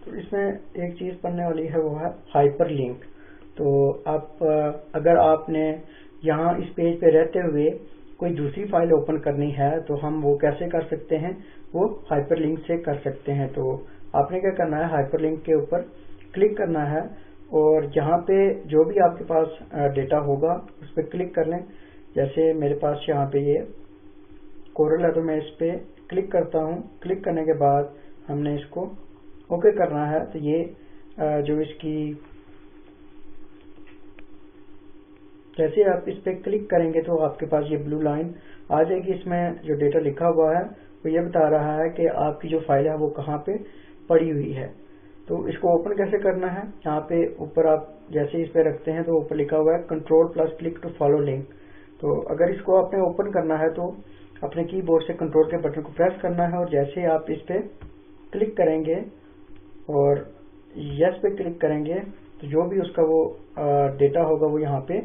तो इसमें एक चीज़ पढ़ने वाली है वो है हाइपर लिंक। तो आप अगर आपने यहाँ इस पेज पे रहते हुए कोई दूसरी फाइल ओपन करनी है तो हम वो कैसे कर सकते हैं, वो हाइपर लिंक से कर सकते हैं। तो आपने क्या करना है, हाइपर लिंक के ऊपर क्लिक करना है और जहाँ पे जो भी आपके पास डेटा होगा उस पर क्लिक कर लें। जैसे मेरे पास यहाँ पे ये कोरल है तो मैं इस पे क्लिक करता हूँ। क्लिक करने के बाद हमने इसको ओके करना है। तो ये जो इसकी जैसे आप इस पे क्लिक करेंगे तो आपके पास ये ब्लू लाइन आ जाएगी। इसमें जो डेटा लिखा हुआ है वो ये बता रहा है कि आपकी जो फाइल है वो कहाँ पे पड़ी हुई है। तो इसको ओपन कैसे करना है, यहाँ पे ऊपर आप जैसे इस पे रखते हैं तो ऊपर लिखा हुआ है control plus click to follow link. तो अगर इसको आपने ओपन करना है तो अपने कीबोर्ड से कंट्रोल के बटन को प्रेस करना है और जैसे आप इस पे क्लिक करेंगे और यस पे क्लिक करेंगे तो जो भी उसका वो डेटा होगा वो यहाँ पे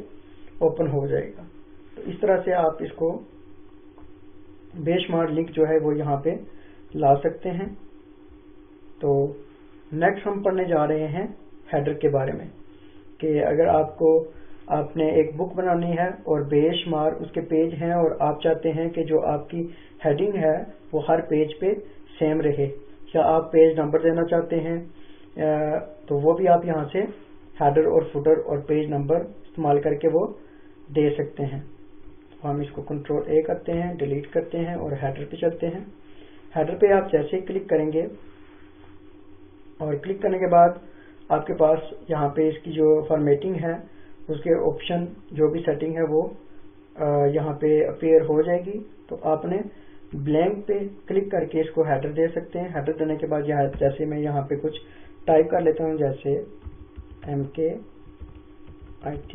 ओपन हो जाएगा। तो इस तरह से आप इसको बेशुमार लिंक जो है वो यहाँ पे ला सकते हैं। तो नेक्स्ट हम पढ़ने जा रहे हैं हेडर के बारे में कि अगर आपने एक बुक बनानी है और बेशुमार उसके पेज हैं और आप चाहते हैं कि जो आपकी हेडिंग है वो हर पेज पे सेम रहे, या आप पेज नंबर देना चाहते हैं तो वो भी आप यहाँ से हेडर और फुटर और पेज नंबर इस्तेमाल करके वो दे सकते हैं। तो हम इसको कंट्रोल A करते हैं, डिलीट करते हैं और हेडर पे चलते हैं। हेडर पे आप जैसे ही क्लिक करेंगे और क्लिक करने के बाद आपके पास यहाँ पे इसकी जो फॉर्मेटिंग है उसके ऑप्शन जो भी सेटिंग है वो यहाँ पे अपीयर हो जाएगी। तो आपने ब्लैंक पे क्लिक करके इसको हेडर दे सकते हैं। हेडर देने के बाद यहाँ जैसे मैं यहाँ पे कुछ टाइप कर लेता हूँ, जैसे MK IT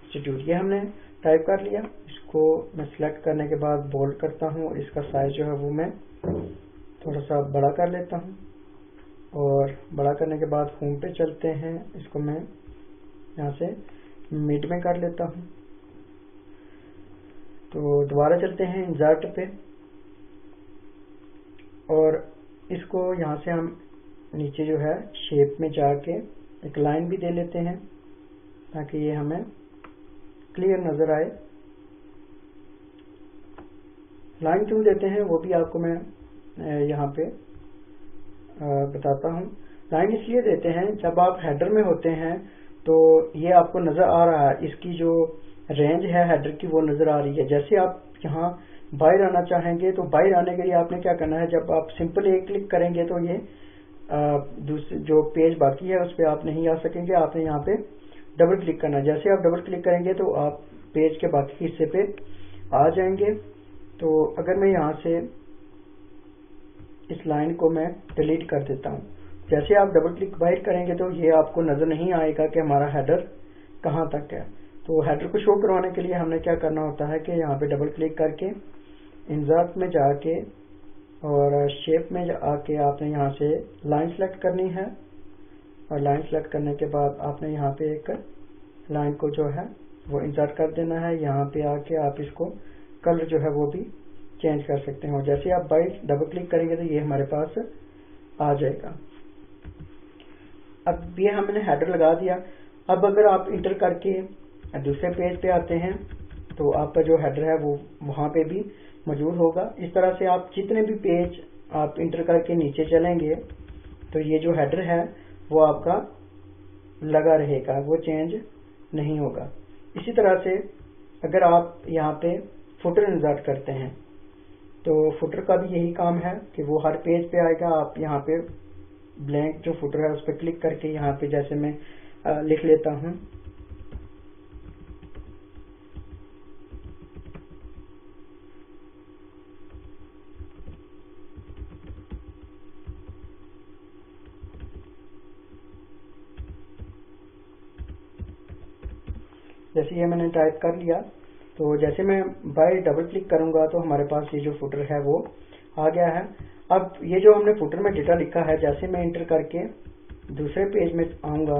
इंस्टीट्यूट, ये हमने टाइप कर लिया। इसको मैं सिलेक्ट करने के बाद बोल्ड करता हूँ और इसका साइज जो है वो मैं थोड़ा सा बड़ा कर लेता हूँ और बड़ा करने के बाद होम पे चलते हैं। इसको मैं यहाँ से मिड में कर लेता हूँ। तो दोबारा चलते हैं इंसर्ट पे और इसको यहाँ से हम नीचे जो है शेप में जाके एक लाइन भी दे लेते हैं ताकि ये हमें क्लियर नजर आए। लाइन क्यों देते हैं वो भी आपको मैं यहाँ पे बताता हूँ। लाइन इसलिए देते हैं जब आप हेडर में होते हैं तो ये आपको नजर आ रहा है, इसकी जो रेंज है हेडर की वो नजर आ रही है। जैसे आप यहाँ बाहर आना चाहेंगे तो बाहर आने के लिए आपने क्या करना है, जब आप सिंपल एक क्लिक करेंगे तो ये दूसरे जो पेज बाकी है उस पर आप नहीं आ सकेंगे। आपने यहाँ पे डबल क्लिक करना है। जैसे आप डबल क्लिक करेंगे तो आप पेज के बाकी हिस्से पे आ जाएंगे। तो अगर मैं यहाँ से इस लाइन को मैं डिलीट कर देता हूँ, जैसे आप डबल क्लिक बाहर करेंगे तो ये आपको नजर नहीं आएगा कि हमारा हेडर कहाँ तक है। तो हेडर को शो करवाने के लिए हमने क्या करना होता है कि यहाँ पे डबल क्लिक करके इंसर्ट में जाके और शेप में आके आपने यहाँ से लाइन सेलेक्ट करनी है और लाइन सेलेक्ट करने के बाद आपने यहाँ पे एक लाइन को जो है वो इंसर्ट कर देना है। यहाँ पे आके आप इसको कलर जो है वो भी चेंज कर सकते हैं। जैसे आप बाइट डबल क्लिक करेंगे तो ये हमारे पास आ जाएगा। अब ये हमने हेडर लगा दिया। अब अगर आप इंटर करके दूसरे पेज पे आते हैं तो आपका जो हेडर है वो वहां पे भी मौजूद होगा। इस तरह से आप जितने भी पेज आप इंटर करके नीचे चलेंगे तो ये जो हेडर है वो आपका लगा रहेगा, वो चेंज नहीं होगा। इसी तरह से अगर आप यहाँ पे फुटर इंसर्ट करते हैं तो फुटर का भी यही काम है कि वो हर पेज पे आएगा। आप यहाँ पे ब्लैंक जो फुटर है उस पर क्लिक करके यहाँ पे जैसे मैं लिख लेता हूँ जैसे ये मैंने टाइप कर लिया। तो जैसे मैं बाय डबल क्लिक करूंगा तो हमारे पास ये जो फुटर है वो आ गया है। अब ये जो हमने फुटर में डेटा लिखा है, जैसे मैं इंटर करके दूसरे पेज में आऊंगा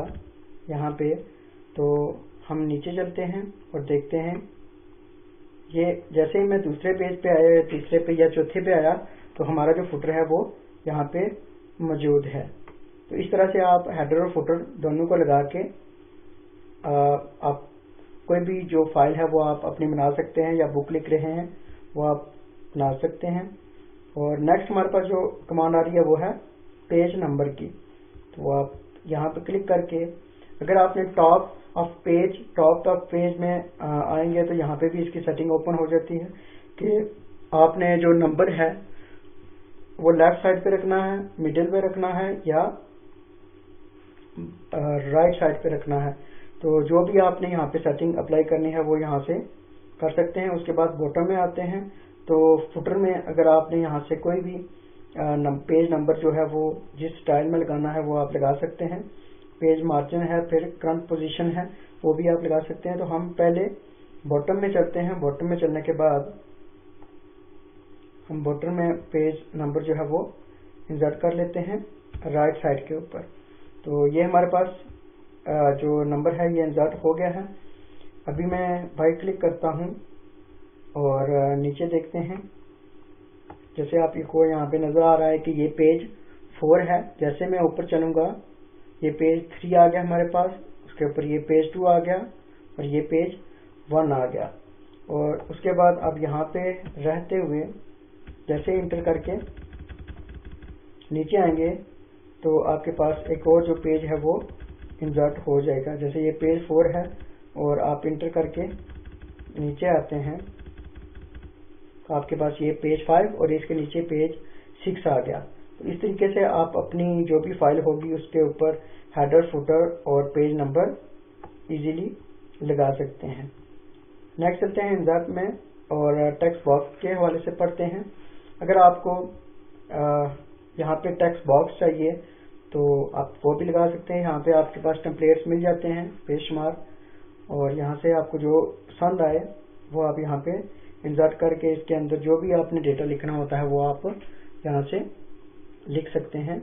यहाँ पे तो हम नीचे चलते हैं और देखते हैं ये जैसे ही मैं दूसरे पेज पे आया या तीसरे पे या चौथे पे आया तो हमारा जो फुटर है वो यहाँ पे मौजूद है। तो इस तरह से आप हेडर और फुटर दोनों को लगा के आप कोई भी जो फाइल है वो आप अपनी बना सकते हैं, या बुक लिख रहे हैं वो आप बना सकते हैं। और नेक्स्ट हमारे पास जो कमांड आ रही है वो है पेज नंबर की। तो आप यहाँ पे क्लिक करके अगर आपने टॉप ऑफ पेज में आएंगे तो यहाँ पे भी इसकी सेटिंग ओपन हो जाती है कि आपने जो नंबर है वो लेफ्ट साइड पे रखना है, मिडिल पे रखना है या राइट साइड पे रखना है। तो जो भी आपने यहाँ पे सेटिंग अप्लाई करनी है वो यहाँ से कर सकते हैं। उसके बाद बॉटम में आते हैं तो फुटर में अगर आपने यहाँ से कोई भी पेज नंबर जो है वो जिस स्टाइल में लगाना है वो आप लगा सकते हैं। पेज मार्जिन है, फिर करंट पोजीशन है, वो भी आप लगा सकते हैं। तो हम पहले बॉटम में चलते हैं। बॉटम में चलने के बाद हम बॉटम में पेज नंबर जो है वो इंसर्ट कर लेते हैं राइट साइड के ऊपर। तो ये हमारे पास जो नंबर है ये इंसर्ट हो गया है। अभी मैं राइट क्लिक करता हूँ और नीचे देखते हैं। जैसे आपको यहाँ पे नजर आ रहा है कि ये पेज 4 है। जैसे मैं ऊपर चलूंगा ये पेज 3 आ गया हमारे पास, उसके ऊपर ये पेज 2 आ गया और ये पेज 1 आ गया। और उसके बाद अब यहाँ पे रहते हुए जैसे इंटर करके नीचे आएंगे तो आपके पास एक और जो पेज है वो इंसर्ट हो जाएगा। जैसे ये पेज 4 है और आप इंटर करके नीचे आते हैं तो आपके पास ये पेज 5 और इसके नीचे पेज 6 आ गया। तो इस तरीके से आप अपनी जो भी फाइल होगी उसके ऊपर हेडर, फुटर और पेज नंबर इजीली लगा सकते हैं। नेक्स्ट चलते हैं इंसर्ट में और टेक्स्ट बॉक्स के हवाले से पढ़ते हैं। अगर आपको यहाँ पे टेक्स्ट बॉक्स चाहिए तो आप वो भी लगा सकते हैं। यहाँ पे आपके पास टेम्पलेट्स मिल जाते हैं बेशुमार, और यहाँ से आपको जो पसंद आए वो आप यहाँ पे इंसर्ट करके इसके अंदर जो भी आपने डेटा लिखना होता है वो आप यहाँ से लिख सकते हैं।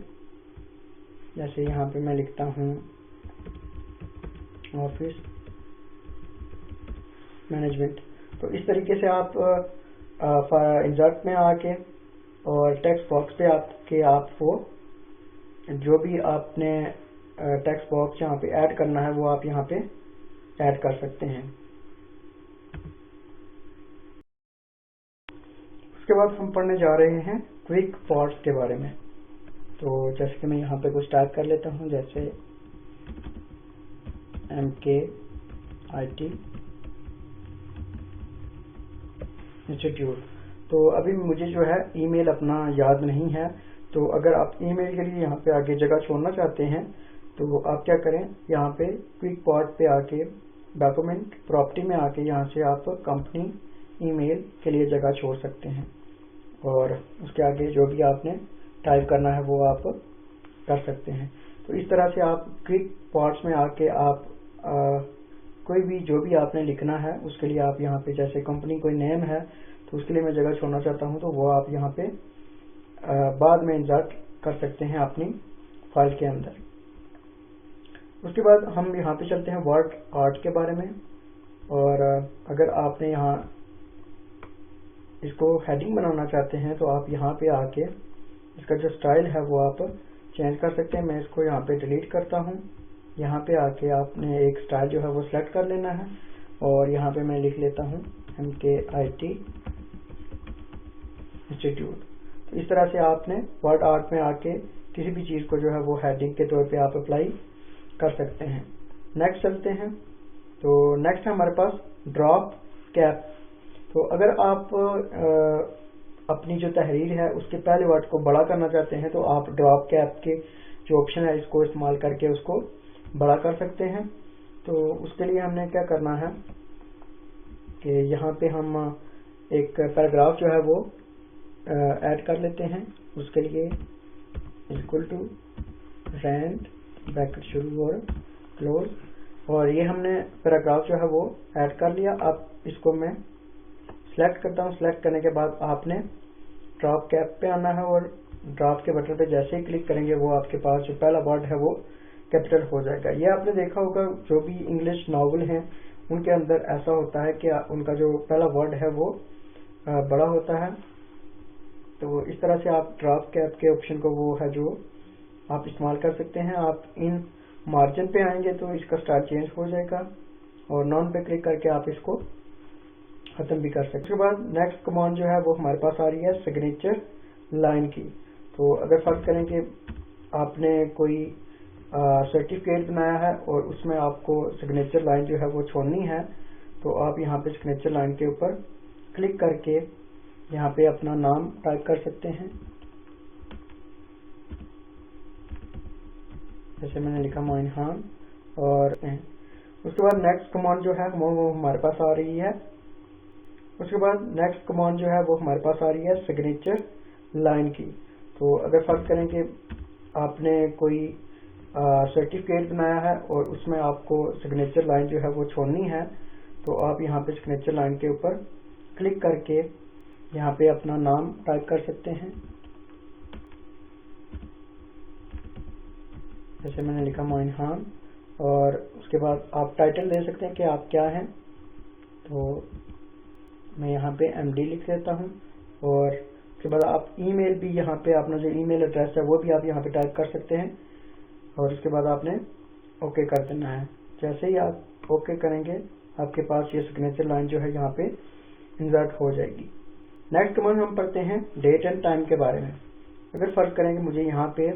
जैसे यहाँ पे मैं लिखता हूँ ऑफिस मैनेजमेंट। तो इस तरीके से आप इंसर्ट में आके और टेक्स्ट बॉक्स पे आके आप वो जो भी आपने टेक्स्ट बॉक्स यहाँ पे ऐड करना है वो आप यहाँ पे ऐड कर सकते हैं। उसके बाद हम पढ़ने जा रहे हैं क्विक पॉट्स के बारे में। तो जैसे कि मैं यहाँ पे कुछ टाइप कर लेता हूँ, जैसे MKIT इंस्टीट्यूट। तो अभी मुझे जो है ईमेल अपना याद नहीं है, तो अगर आप ईमेल के लिए यहाँ पे आगे जगह छोड़ना चाहते हैं तो आप क्या करें, यहाँ पे क्विक पॉट पे आके डॉक्यूमेंट प्रॉपर्टी में आके यहाँ से आप कंपनी ईमेल के लिए जगह छोड़ सकते हैं और उसके आगे जो भी आपने टाइप करना है वो आप कर सकते हैं। तो इस तरह से आप क्विक पॉट्स में आके आप कोई भी जो भी आपने लिखना है उसके लिए आप यहाँ पे, जैसे कंपनी कोई नेम है तो उसके लिए मैं जगह छोड़ना चाहता हूँ तो वो आप यहाँ पे बाद में इंसर्ट कर सकते हैं अपनी फाइल के अंदर। उसके बाद हम यहाँ पे चलते हैं वर्ड आर्ट के बारे में। और अगर आपने यहाँ इसको हेडिंग बनाना चाहते हैं तो आप यहाँ पे आके इसका जो स्टाइल है वो आप चेंज कर सकते हैं। मैं इसको यहाँ पे डिलीट करता हूँ। यहाँ पे आके आपने एक स्टाइल जो है वो सिलेक्ट कर लेना है और यहाँ पे मैं लिख लेता हूँ MKIT इंस्टीट्यूट। तो इस तरह से आपने वर्ड आर्ट में आके किसी भी चीज को जो है वो हेडिंग के तौर पे आप अप्लाई कर सकते हैं। नेक्स्ट चलते हैं। तो नेक्स्ट है हमारे पास ड्रॉप कैप। तो अगर आप अपनी जो तहरीर है उसके पहले वर्ड को बड़ा करना चाहते हैं तो आप ड्रॉप कैप के जो ऑप्शन है इसको इस्तेमाल करके उसको बड़ा कर सकते हैं। तो उसके लिए हमने क्या करना है कि यहाँ पे हम एक पैराग्राफ जो है वो ऐड कर लेते हैं। उसके लिए इक्वल टू रेंट ब्रैकेट शुरू और क्लोज, और ये हमने पैराग्राफ जो है वो ऐड कर लिया। अब इसको मैं सिलेक्ट करता हूँ। सिलेक्ट करने के बाद आपने ड्रॉप कैप पे आना है और ड्रॉप के बटन पे जैसे ही क्लिक करेंगे वो आपके पास जो पहला वर्ड है वो कैपिटल हो जाएगा। ये आपने देखा होगा जो भी इंग्लिश नॉवल हैं उनके अंदर ऐसा होता है कि उनका जो पहला वर्ड है वो बड़ा होता है। तो इस तरह से आप ड्रॉप कैप के ऑप्शन को वो है जो आप इस्तेमाल कर सकते हैं। आप इन मार्जिन पे आएंगे तो इसका स्टाइल चेंज हो जाएगा और नॉन पे क्लिक करके आप इसको खत्म भी कर सकते हैं। उसके बाद नेक्स्ट कमांड जो है वो हमारे पास आ रही है सिग्नेचर लाइन की। तो अगर फर्ज करें कि आपने कोई सर्टिफिकेट बनाया है और उसमें आपको सिग्नेचर लाइन जो है वो छोड़नी है तो आप यहाँ पे सिग्नेचर लाइन के ऊपर क्लिक करके यहाँ पे अपना नाम टाइप कर सकते हैं। जैसे मैंने लिखा मोइन खान। और उसके बाद नेक्स्ट कमांड जो है वो हमारे पास आ रही है। उसके बाद नेक्स्ट कमांड जो है वो हमारे पास आ रही है सिग्नेचर लाइन की। तो अगर फर्ज करें कि आपने कोई सर्टिफिकेट बनाया है और उसमें आपको सिग्नेचर लाइन जो है वो छोड़नी है तो आप यहाँ पे सिग्नेचर लाइन के ऊपर क्लिक करके यहाँ पे अपना नाम टाइप कर सकते हैं। जैसे मैंने लिखा मोइन खान, और उसके बाद आप टाइटल दे सकते हैं कि आप क्या हैं। तो मैं यहाँ पे MD लिख देता हूँ, और उसके बाद आप ईमेल भी यहाँ पे अपना जो ईमेल एड्रेस है वो भी आप यहाँ पे टाइप कर सकते हैं, और उसके बाद आपने ओके कर देना है। जैसे ही आप ओके करेंगे आपके पास ये सिग्नेचर लाइन जो है यहाँ पे इंसर्ट हो जाएगी। नेक्स्ट कमांड हम पढ़ते हैं डेट एंड टाइम के बारे में। अगर फर्ज करेंगे मुझे यहाँ पे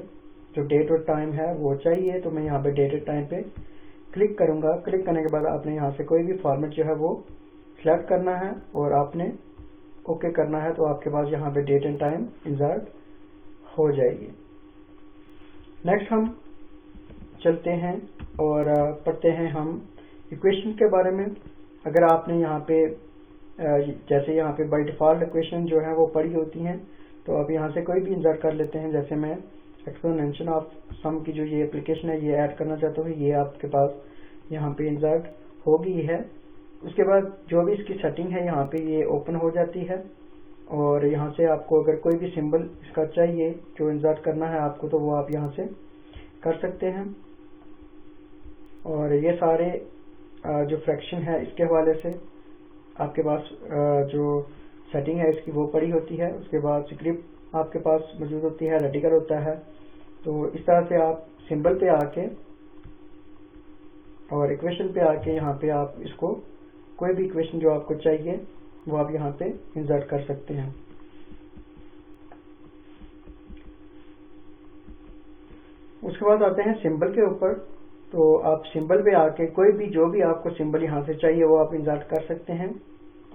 जो डेट और टाइम है वो चाहिए, तो मैं यहाँ पे डेट एंड टाइम पे क्लिक करूंगा। क्लिक करने के बाद आपने यहाँ से कोई भी फॉर्मेट जो है वो सिलेक्ट करना है और आपने ओके करना है, तो आपके पास यहाँ पे डेट एंड टाइम इंसर्ट हो जाएगी। नेक्स्ट हम चलते हैं और पढ़ते हैं हम इक्वेशन के बारे में। अगर आपने यहाँ पे जैसे यहाँ पे बाय डिफॉल्ट इक्वेशन जो है वो पड़ी होती हैं, तो आप यहाँ से कोई भी इंसर्ट कर लेते हैं। जैसे मैं एक्सपोनेंशियल ऑफ सम की जो ये एप्लीकेशन है ये ऐड करना चाहता हूँ, ये आपके पास यहाँ पे इंसर्ट हो गई है। उसके बाद जो भी इसकी सेटिंग है यहाँ पे ये ओपन हो जाती है, और यहाँ से आपको अगर कोई भी सिंबल इसका चाहिए जो इंसर्ट करना है आपको, तो वो आप यहाँ से कर सकते हैं। और ये सारे जो फ्रैक्शन है इसके हवाले से आपके पास जो सेटिंग है इसकी वो पड़ी होती है। उसके बाद स्क्रिप्ट आपके पास मौजूद होती है, रेडिकल होता है। तो इस तरह से आप सिंबल पे आके और इक्वेशन पे आके यहाँ पे आप इसको कोई भी इक्वेशन जो आपको चाहिए वो आप यहाँ पे इंसर्ट कर सकते हैं। उसके बाद आते हैं सिंबल के ऊपर। तो आप सिंबल पे आके कोई भी जो भी आपको सिंबल यहाँ से चाहिए वो आप इंसर्ट कर सकते हैं।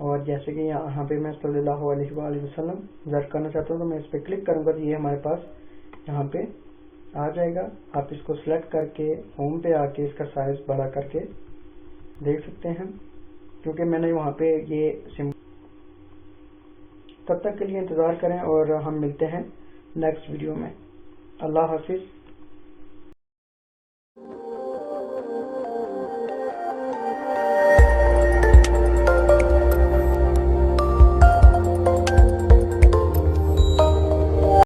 और जैसे कि यहाँ पे मैं सल्लल्लाहु अलैहि वसल्लम इंसर्ट करना चाहता हूँ, तो मैं इस पर क्लिक करूंगा तो ये हमारे पास यहाँ पे आ जाएगा। आप इसको सिलेक्ट करके होम पे आके इसका साइज बड़ा करके देख सकते हैं, क्योंकि मैंने वहाँ पे ये सिंबल। तब तक के लिए इंतजार करें और हम मिलते हैं नेक्स्ट वीडियो में। अल्लाह हाफिज।